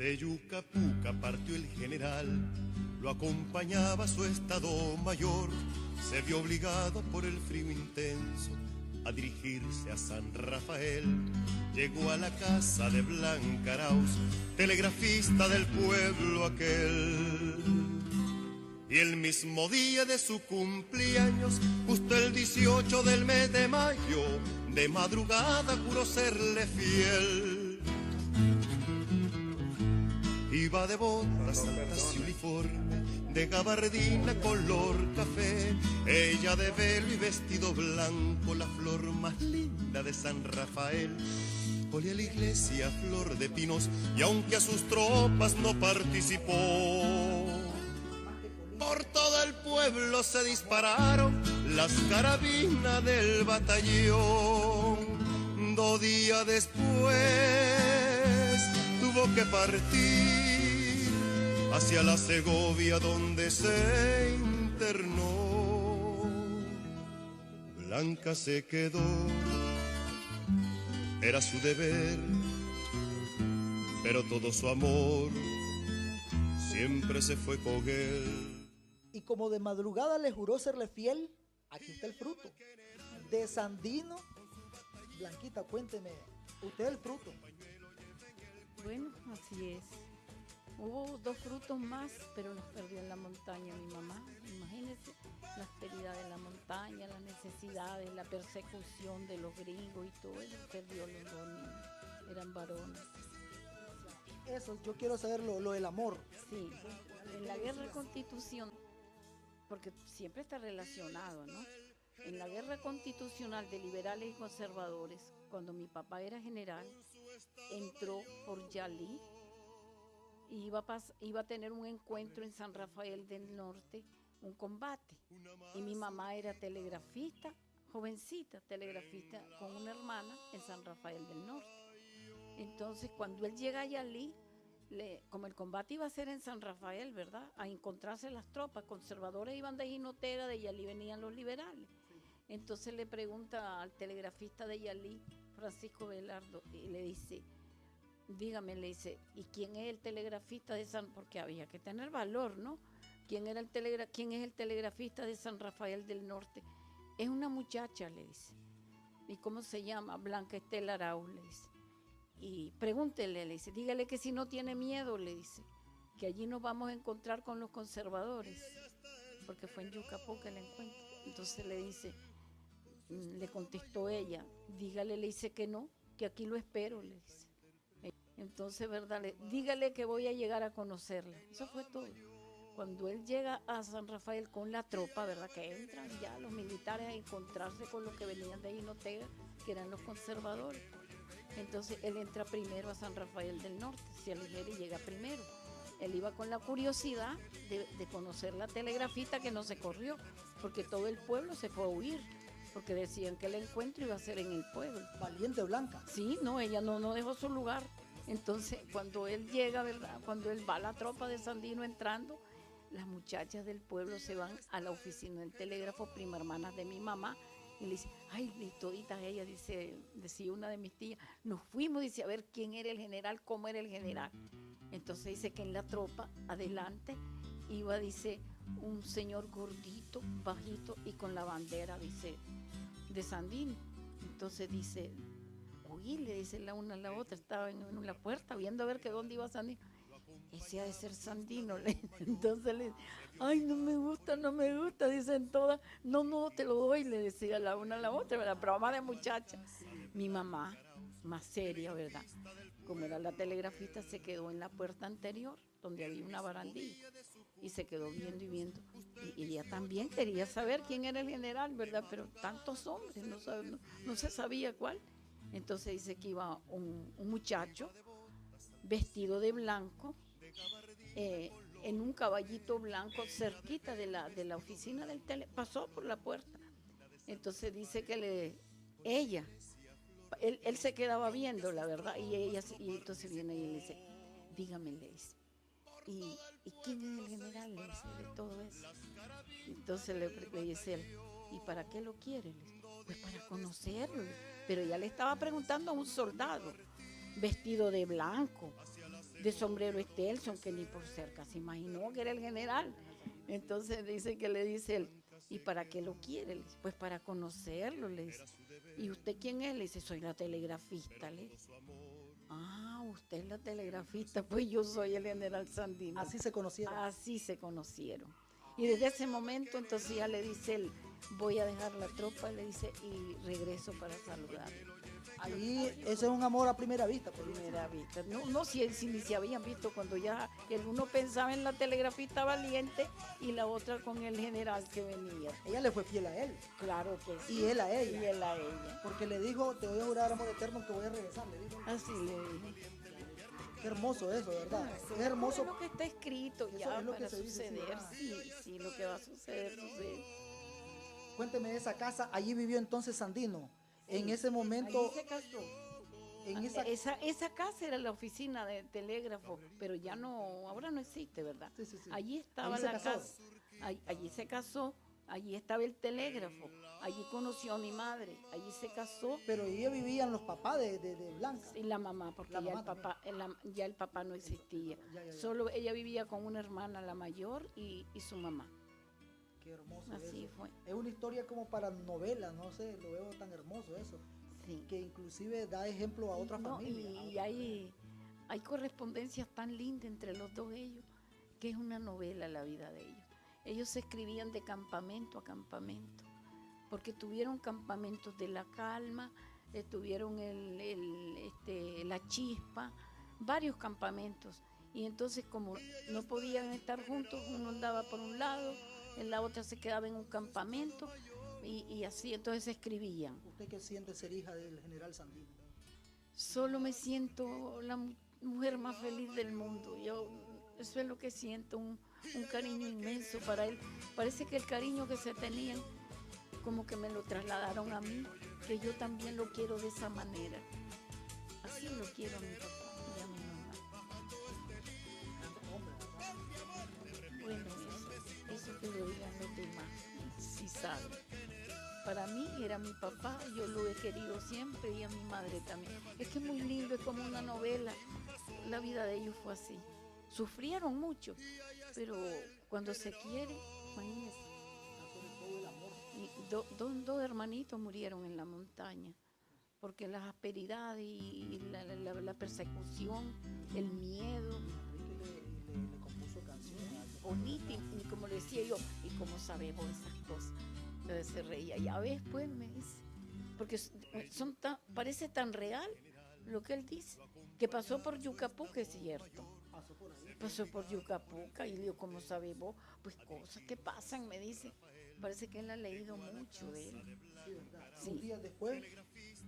De Yucapuca partió el general, lo acompañaba su estado mayor. Se vio obligado por el frío intenso a dirigirse a San Rafael. Llegó a la casa de Blanca Arauz, telegrafista del pueblo aquel. Y el mismo día de su cumpleaños, justo el 18 del mes de mayo, de madrugada juró serle fiel. Iba de botas altas y uniforme, de gabardina color café, ella de velo y vestido blanco, la flor más linda de San Rafael. Olía la iglesia flor de pinos, y aunque a sus tropas no participó, por todo el pueblo se dispararon las carabinas del batallón. 2 días después tuvo que partir hacia la Segovia, donde se internó. Blanca se quedó, era su deber, pero todo su amor siempre se fue con él. Y como de madrugada le juró serle fiel, aquí está el fruto. De Sandino, Blanquita, cuénteme, usted el fruto. Bueno, así es. Hubo 2 frutos más, pero los perdió en la montaña mi mamá. Imagínense las pérdidas de la montaña, las necesidades, la persecución de los gringos y todo eso. Perdió los 2 niños, eran varones. Eso, yo quiero saber lo del amor. Sí, en la guerra de constitución, porque siempre está relacionado, ¿no? En la guerra constitucional de liberales y conservadores, cuando mi papá era general, entró por Yalí y iba a tener un encuentro en San Rafael del Norte, un combate. Y mi mamá era telegrafista, jovencita, telegrafista con una hermana en San Rafael del Norte. Entonces, cuando él llega a Yalí, como el combate iba a ser en San Rafael, ¿verdad? A encontrarse las tropas conservadoras, iban de Jinotega, de Yalí venían los liberales. Entonces le pregunta al telegrafista de Yalí, Francisco Velardo, y le dice, dígame, le dice, ¿y quién es el telegrafista de San? Porque había que tener valor, ¿no? ¿Quién es el telegrafista de San Rafael del Norte? Es una muchacha, le dice. ¿Y cómo se llama? Blanca Estela Arauz, le dice. Y pregúntele, le dice, dígale que si no tiene miedo, le dice, que allí nos vamos a encontrar con los conservadores, porque fue en Yucapuca el encuentro. Entonces le dice, le contestó ella, dígale, le dice que no, que aquí lo espero, le dice. Entonces, ¿verdad? Dígale que voy a llegar a conocerla. Eso fue todo. Cuando él llega a San Rafael con la tropa, ¿verdad? Que entran ya los militares a encontrarse con los que venían de Jinotega, que eran los conservadores. Entonces él entra primero a San Rafael del Norte, se aligera y llega primero. Él iba con la curiosidad de conocer la telegrafista, que no se corrió, porque todo el pueblo se fue a huir, porque decían que el encuentro iba a ser en el pueblo. Valiente Blanca. Sí, no, ella no dejó su lugar. Entonces cuando él llega, ¿verdad? Cuando él va a la tropa de Sandino entrando, las muchachas del pueblo se van a la oficina del telégrafo, prima hermana de mi mamá, y le dice, ay, y toditas ella, decía una de mis tías, nos fuimos, dice, a ver quién era el general, cómo era el general. Entonces dice que en la tropa, adelante, iba, dice, un señor gordito, bajito, y con la bandera, dice, de Sandino. Entonces dice, oye, le dice la una a la otra, estaba en la puerta, viendo a ver que dónde iba Sandino. Ese ha de ser Sandino. Entonces le dice, ay, no me gusta, dicen todas, no, te lo doy, le decía la una a la otra, ¿verdad? Broma de muchacha. Mi mamá, más seria, ¿verdad? Como era la telegrafista, se quedó en la puerta anterior, donde había una barandilla, y se quedó viendo y viendo. Y ella también quería saber quién era el general, ¿verdad? Pero tantos hombres, no se sabía cuál. Entonces dice que iba un muchacho vestido de blanco, en un caballito blanco cerquita de la oficina del tele, pasó por la puerta. Entonces dice que él se quedaba viendo, la verdad, y entonces viene y le dice, dígame, le dice, ¿y quién es el general? Le dice, de todo eso. Entonces le dice él, ¿y para qué lo quiere? Le dice, pues para conocerlo. Pero ya le estaba preguntando a un soldado vestido de blanco. de sombrero Stelson, que ni por cerca se imaginó que era el general. Entonces dice que le dice él, ¿y para qué lo quiere? Le dice, pues para conocerlo, le dice. ¿Y usted quién es? Le dice, soy la telegrafista, le dice. Ah, usted es la telegrafista, pues yo soy el general Sandino. Así se conocieron. Así se conocieron. Y desde ese momento entonces ya le dice él, voy a dejar la tropa, le dice, y regreso para saludarlo. Ahí ese es un amor a primera vista. Por Primera vista. No, si ni se habían visto cuando ya el uno pensaba en la telegrafista valiente y la otra con el general que venía. Ella le fue fiel a él. Claro que sí. Y él a ella. Y él a ella. Porque le dijo, te voy a jurar amor eterno que voy a regresar. Le dijo. Así le dije. Qué hermoso eso, ¿verdad? Eso Es hermoso. es lo que está escrito Eso ya es lo que para se dice, sí, suceder. ¿verdad? Sí, lo que va a suceder, sucede. Cuénteme de esa casa. Allí vivió entonces Sandino. En ese momento. Allí se casó. En Esa casa era la oficina de telégrafo, pero ya no, ahora no existe, ¿verdad? Sí. Allí estaba Allí se la casó. casa, allí se casó, allí estaba el telégrafo, allí conoció a mi madre, allí se casó Pero ella vivían los papás de Blanca. y la mamá, porque La ya, mamá ya el papá no existía. Ya. Solo ella vivía con una hermana, la mayor, y su mamá. Qué hermoso Así eso. fue. Es una historia como para novela, no sé, lo veo tan hermoso eso. Sí. Que inclusive da ejemplo a otra No, familia. y hay correspondencias tan lindas entre los dos ellos, que es una novela la vida de ellos. Ellos se escribían de campamento a campamento, porque tuvieron campamentos de La Calma, tuvieron La Chispa, varios campamentos. Y entonces como no podían estar juntos, uno andaba por un lado, en la otra se quedaba en un campamento, y así entonces se escribían. ¿Usted qué siente ser hija del general Sandino? Solo me siento la mujer más feliz del mundo. Eso es lo que siento, un cariño inmenso para él. Parece que el cariño que se tenían, como que me lo trasladaron a mí, que yo también lo quiero de esa manera. Así lo quiero a mi papá y a mi mamá. Bueno, eso que lo digan los demás, si saben. Para mí era mi papá, yo lo he querido siempre y a mi madre también. Es que es muy lindo, es como una novela. La vida de ellos fue así. Sufrieron mucho, pero cuando se quiere, imagínense. Y dos hermanitos murieron en la montaña, porque las asperidades y la persecución, el miedo. Le compuso canciones. Bonita, y como le decía yo, y como sabemos esas cosas. Entonces se reía, ya ves, pues, me dice, porque parece tan real lo que él dice, que pasó por Yucapuca, es cierto. Pasó por Yucapuca, y yo, como sabe vos, pues cosas que pasan, me dice. Parece que él ha leído mucho de él. Sí, ¿verdad? Sí. Unos días después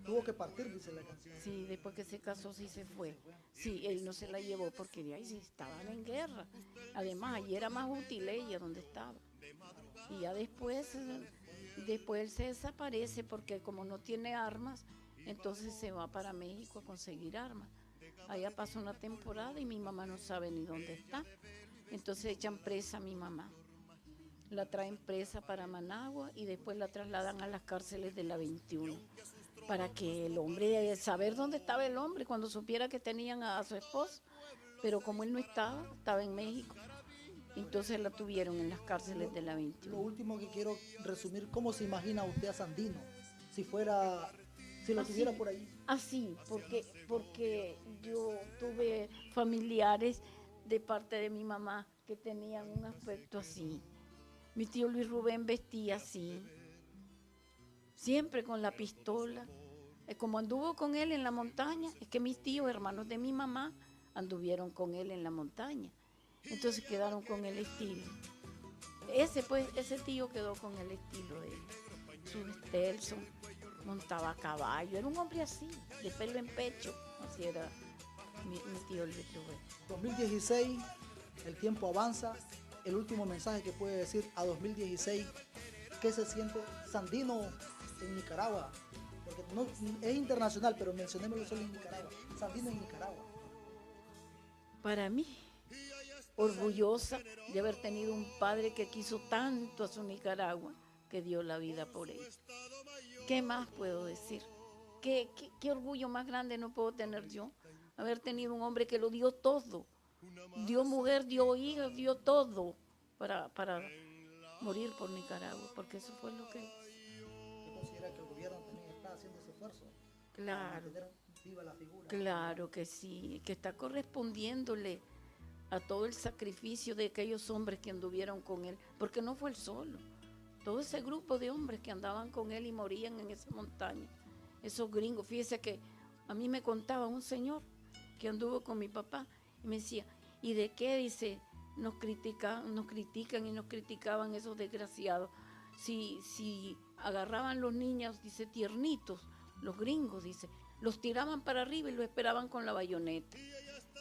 tuvo que partir, dice la canción. Sí, después que se casó, sí se fue. Sí, él no se la llevó porque de ahí sí estaban en guerra. Además, allí era más útil ella donde estaba. Y ya después él se desaparece porque como no tiene armas, entonces se va para México a conseguir armas. Allá pasa una temporada y mi mamá no sabe ni dónde está. Entonces echan presa a mi mamá. La traen presa para Managua y después la trasladan a las cárceles de la 21. Para que el hombre, saber dónde estaba el hombre cuando supiera que tenían a su esposo. Pero como él no estaba en México. Entonces la tuvieron en las cárceles de la 21. Lo último que quiero resumir, ¿cómo se imagina usted a Sandino? Si lo tuviera por ahí. Así, porque yo tuve familiares de parte de mi mamá que tenían un aspecto así. Mi tío Luis Rubén vestía así, siempre con la pistola. Como anduvo con él en la montaña, es que mis tíos, hermanos de mi mamá, anduvieron con él en la montaña. Entonces quedaron con el estilo. Ese tío quedó con el estilo de él. Su Stelson, montaba a caballo, era un hombre así, de pelo en pecho. Así era mi tío Luis Rubén. 2016, el tiempo avanza. El último mensaje que puede decir a 2016, ¿qué se siente Sandino en Nicaragua? Porque no, es internacional, pero mencionémoslo solo en Nicaragua. Sandino en Nicaragua. Para mí, orgullosa de haber tenido un padre que quiso tanto a su Nicaragua, que dio la vida por él. ¿Qué más puedo decir? ¿Qué orgullo más grande no puedo tener yo haber tenido un hombre que lo dio todo. Dio mujer, dio hijos, dio todo para morir por Nicaragua, porque eso fue lo que... ¿Usted considera que el gobierno también está haciendo ese esfuerzo para Claro, mantener viva la figura? claro que sí, que está correspondiéndole a todo el sacrificio de aquellos hombres que anduvieron con él, porque no fue él solo. Todo ese grupo de hombres que andaban con él y morían en esa montaña, esos gringos. Fíjese que a mí me contaba un señor que anduvo con mi papá y me decía, ¿y de qué? Dice, nos critican y nos criticaban esos desgraciados. Si agarraban los niños, dice, tiernitos, los gringos, dice, los tiraban para arriba y los esperaban con la bayoneta.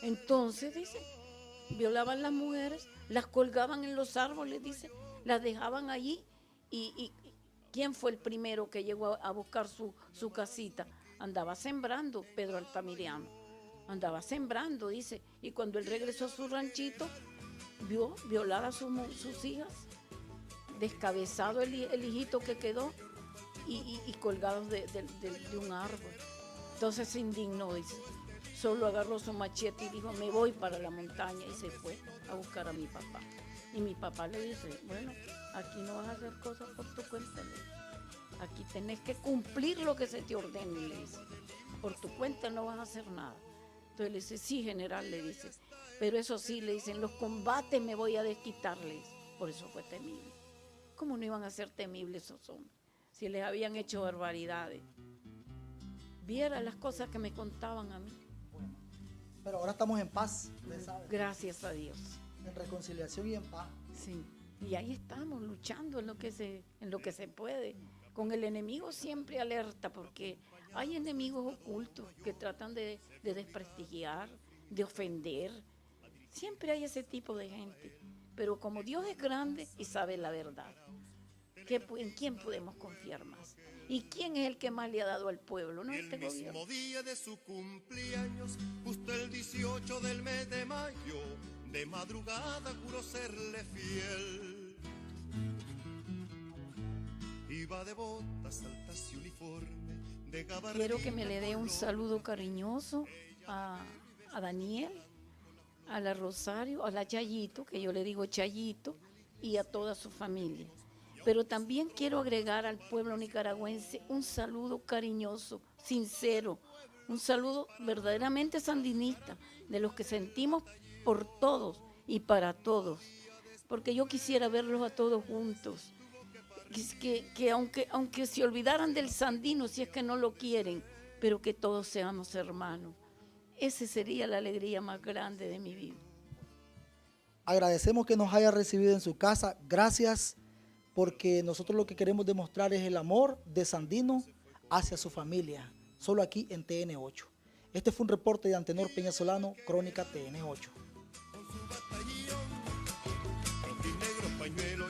Entonces, dice, violaban las mujeres, las colgaban en los árboles, dice, las dejaban allí. Y ¿quién fue el primero que llegó a buscar su casita? Andaba sembrando Pedro Altamirano. Andaba sembrando, dice. Y cuando él regresó a su ranchito, vio violadas sus hijas, descabezado el hijito que quedó y colgados de un árbol. Entonces se indignó, dice. Solo agarró su machete y dijo, me voy para la montaña, y se fue a buscar a mi papá. Y mi papá le dice, bueno, aquí no vas a hacer cosas por tu cuenta, le dice. Aquí tenés que cumplir lo que se te ordene, le dice. Por tu cuenta no vas a hacer nada. Entonces le dice, sí, general, le dice. Pero eso sí, le dicen, los combates me voy a desquitar, le dice. Por eso fue temible. ¿Cómo no iban a ser temibles esos hombres? Si les habían hecho barbaridades. Viera las cosas que me contaban a mí. Bueno, pero ahora estamos en paz, usted sabe. Gracias a Dios. En reconciliación y en paz. Sí. Y ahí estamos luchando en lo que se puede. Con el enemigo siempre alerta, porque hay enemigos ocultos que tratan de desprestigiar, de ofender. Siempre hay ese tipo de gente. Pero como Dios es grande y sabe la verdad, ¿en quién podemos confiar más? ¿Y quién es el que más le ha dado al pueblo? ¿No? El Este mismo gobierno. día de su cumpleaños, justo el 18 del mes de mayo, de madrugada juró serle fiel. Iba de botas altas y uniforme, de gabardina. Quiero que me le dé un saludo cariñoso a Daniel, a la Rosario, a la Chayito, que yo le digo Chayito, y a toda su familia. Pero también quiero agregar al pueblo nicaragüense un saludo cariñoso, sincero, un saludo verdaderamente sandinista, de los que sentimos por todos y para todos, porque yo quisiera verlos a todos juntos, que aunque se olvidaran del sandino, si es que no lo quieren, pero que todos seamos hermanos. Esa sería la alegría más grande de mi vida. Agradecemos que nos haya recibido en su casa. Gracias, porque nosotros lo que queremos demostrar es el amor de Sandino hacia su familia, solo aquí en TN8. Este fue un reporte de Antenor Peña Solano, Crónica TN8. Con su batallón, rojinegro pañuelo